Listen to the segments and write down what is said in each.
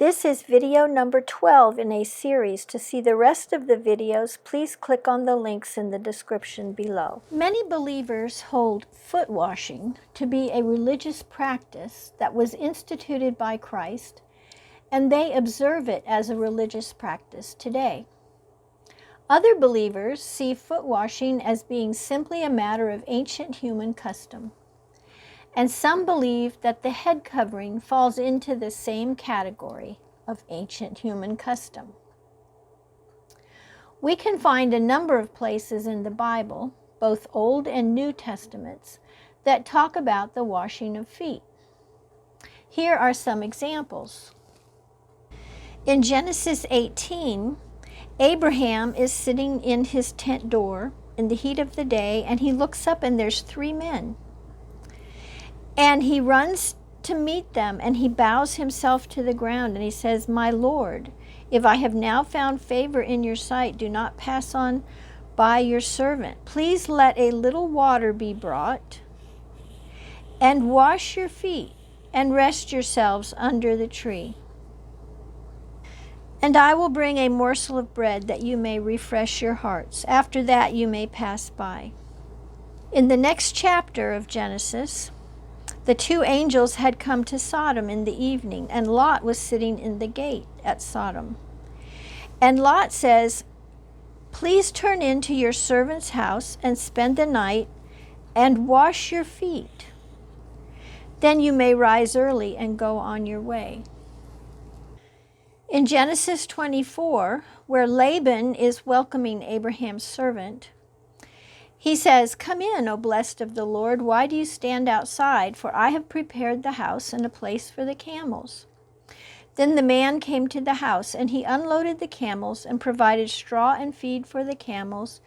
This is video number 12 in a series. To see the rest of the videos, please click on the links in the description below. Many believers hold foot washing to be a religious practice that was instituted by Christ, and they observe it as a religious practice today. Other believers see foot washing as being simply a matter of ancient human custom. And some believe that the head covering falls into the same category of ancient human custom. We can find a number of places in the Bible, both Old and New Testaments, that talk about the washing of feet. Here are some examples. In Genesis 18, Abraham is sitting in his tent door in the heat of the day, and he looks up and there's 3 men. And he runs to meet them, and he bows himself to the ground, and he says, "My Lord, if I have now found favor in your sight, do not pass on by your servant. Please let a little water be brought, and wash your feet, and rest yourselves under the tree. And I will bring a morsel of bread that you may refresh your hearts. After that you may pass by." In the next chapter of Genesis, the 2 angels had come to Sodom in the evening, and Lot was sitting in the gate at Sodom. And Lot says, "Please turn into your servant's house and spend the night and wash your feet. Then you may rise early and go on your way." In Genesis 24, where Laban is welcoming Abraham's servant, he says, "Come in, O blessed of the Lord. Why do you stand outside? For I have prepared the house and a place for the camels." Then the man came to the house, and he unloaded the camels and provided straw and feed for the camels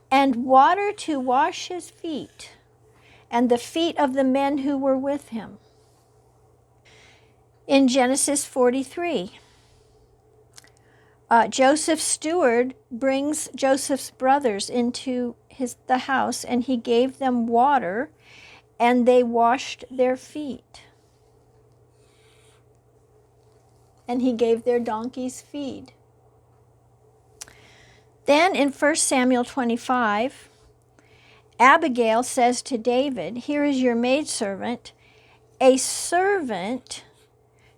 and water to wash his feet and the feet of the men who were with him. In Genesis 43, Joseph's steward brings Joseph's brothers into the house, and he gave them water, and they washed their feet. And he gave their donkeys feed. Then in 1 Samuel 25, Abigail says to David, "Here is your maidservant, a servant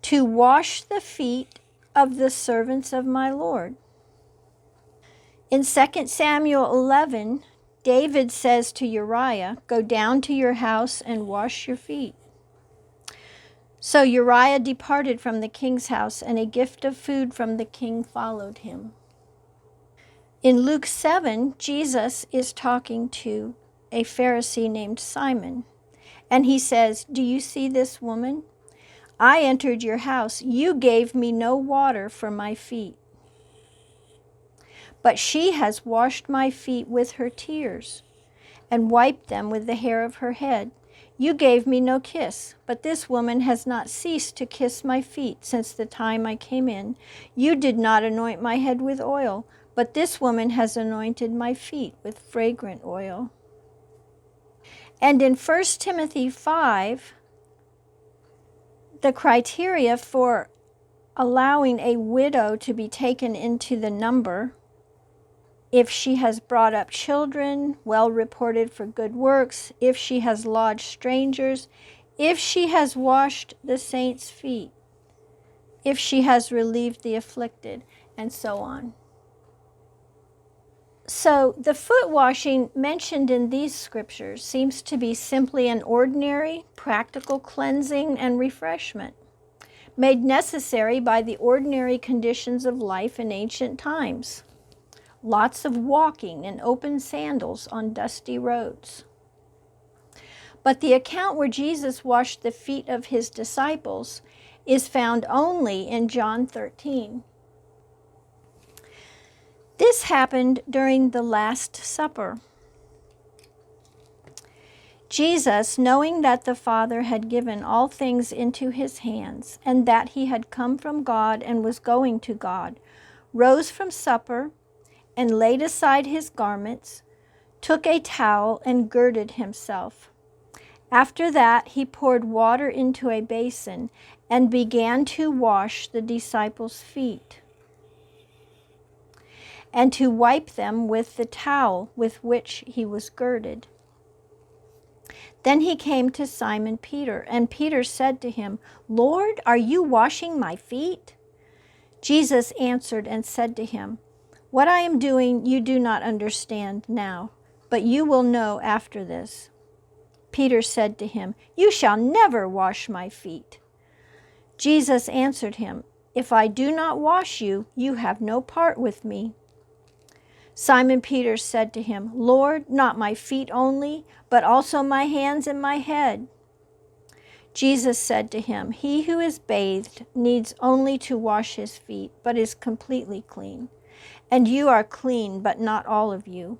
to wash the feet of the servants of my Lord." In 2 Samuel 11, David says to Uriah, "Go down to your house and wash your feet." So Uriah departed from the king's house, and a gift of food from the king followed him. In Luke 7, Jesus is talking to a Pharisee named Simon, and he says, "Do you see this woman? I entered your house. You gave me no water for my feet, but she has washed my feet with her tears and wiped them with the hair of her head. You gave me no kiss, but this woman has not ceased to kiss my feet since the time I came in. You did not anoint my head with oil, but this woman has anointed my feet with fragrant oil." And in 1 Timothy 5, the criteria for allowing a widow to be taken into the number: if she has brought up children, well reported for good works, if she has lodged strangers, if she has washed the saints' feet, if she has relieved the afflicted, and so on. So the foot washing mentioned in these scriptures seems to be simply an ordinary, practical cleansing and refreshment, made necessary by the ordinary conditions of life in ancient times. Lots of walking in open sandals on dusty roads. But the account where Jesus washed the feet of his disciples is found only in John 13. This happened during the Last Supper. Jesus, knowing that the Father had given all things into his hands, and that he had come from God and was going to God, rose from supper and laid aside his garments, took a towel and girded himself. After that, he poured water into a basin and began to wash the disciples' feet and to wipe them with the towel with which he was girded. Then he came to Simon Peter, and Peter said to him, "Lord, are you washing my feet?" Jesus answered and said to him, "What I am doing you do not understand now, but you will know after this." Peter said to him, "You shall never wash my feet." Jesus answered him, "If I do not wash you, you have no part with me." Simon Peter said to him, "Lord, not my feet only, but also my hands and my head." Jesus said to him, "He who is bathed needs only to wash his feet, but is completely clean. And you are clean, but not all of you."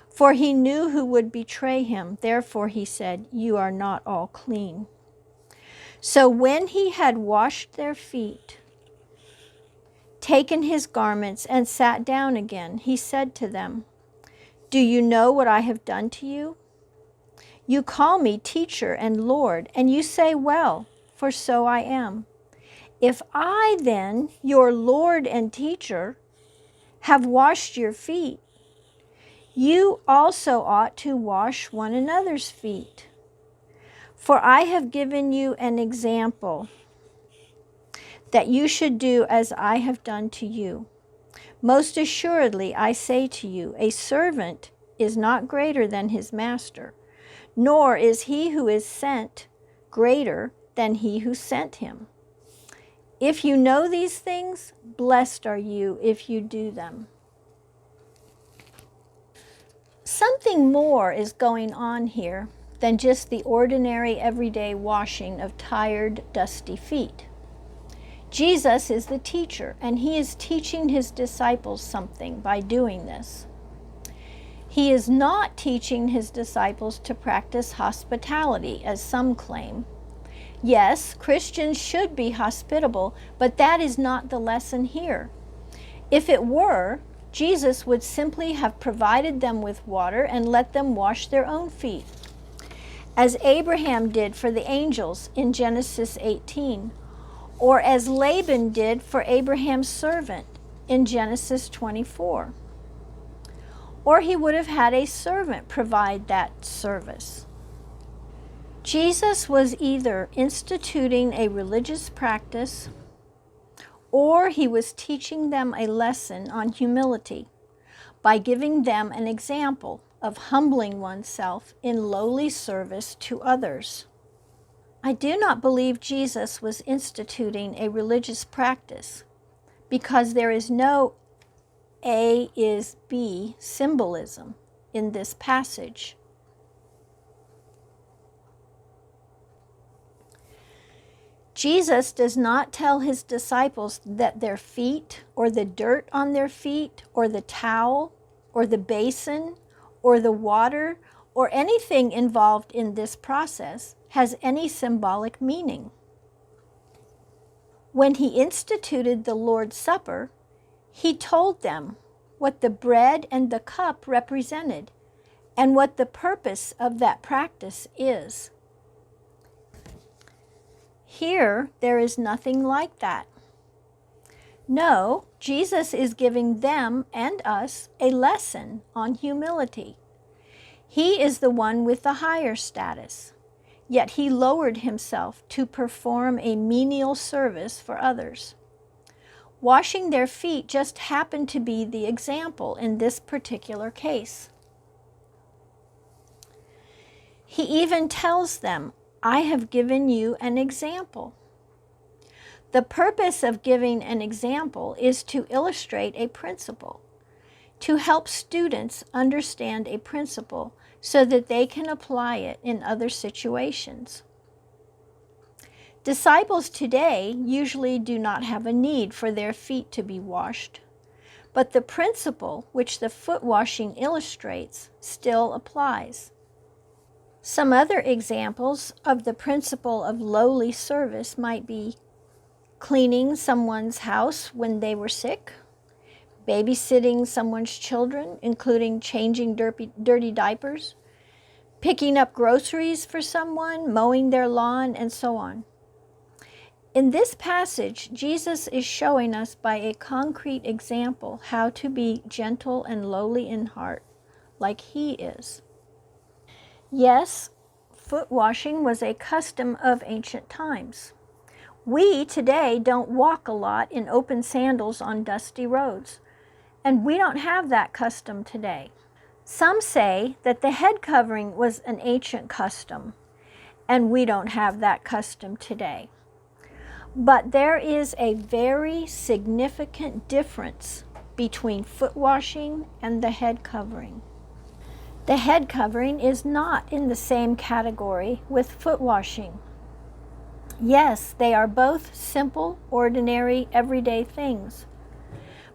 For he knew who would betray him. Therefore he said, "You are not all clean." So when he had washed their feet, taken his garments, and sat down again, he said to them, "Do you know what I have done to you? You call me teacher and Lord, and you say, 'Well, for so I am.' If I then, your Lord and teacher, have washed your feet, you also ought to wash one another's feet. For I have given you an example that you should do as I have done to you. Most assuredly, I say to you, a servant is not greater than his master, nor is he who is sent greater than he who sent him. If you know these things, blessed are you if you do them." Something more is going on here than just the ordinary everyday washing of tired, dusty feet. Jesus is the teacher, and he is teaching his disciples something by doing this. He is not teaching his disciples to practice hospitality, as some claim. Yes, Christians should be hospitable, but that is not the lesson here. If it were, Jesus would simply have provided them with water and let them wash their own feet, as Abraham did for the angels in Genesis 18, or as Laban did for Abraham's servant in Genesis 24. Or he would have had a servant provide that service. Jesus was either instituting a religious practice or he was teaching them a lesson on humility by giving them an example of humbling oneself in lowly service to others. I do not believe Jesus was instituting a religious practice because there is no A is B symbolism in this passage. Jesus does not tell his disciples that their feet, or the dirt on their feet, or the towel, or the basin, or the water, or anything involved in this process has any symbolic meaning. When he instituted the Lord's Supper, he told them what the bread and the cup represented and what the purpose of that practice is. Here, there is nothing like that. No, Jesus is giving them and us a lesson on humility. He is the one with the higher status, yet he lowered himself to perform a menial service for others. Washing their feet just happened to be the example in this particular case. He even tells them, "I have given you an example." The purpose of giving an example is to illustrate a principle, to help students understand a principle so that they can apply it in other situations. Disciples today usually do not have a need for their feet to be washed, but the principle which the foot washing illustrates still applies. Some other examples of the principle of lowly service might be cleaning someone's house when they were sick, babysitting someone's children, including changing dirty diapers, picking up groceries for someone, mowing their lawn, and so on. In this passage, Jesus is showing us by a concrete example how to be gentle and lowly in heart, like He is. Yes, foot washing was a custom of ancient times. We today don't walk a lot in open sandals on dusty roads, and we don't have that custom today. Some say that the head covering was an ancient custom, and we don't have that custom today. But there is a very significant difference between foot washing and the head covering. The head covering is not in the same category with foot washing. Yes, they are both simple, ordinary, everyday things.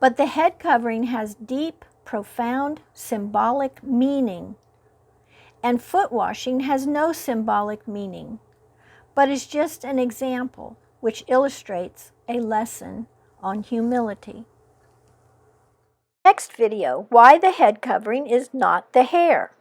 But the head covering has deep, profound, symbolic meaning. And foot washing has no symbolic meaning, but is just an example which illustrates a lesson on humility. Next video, why the head covering is not the hair.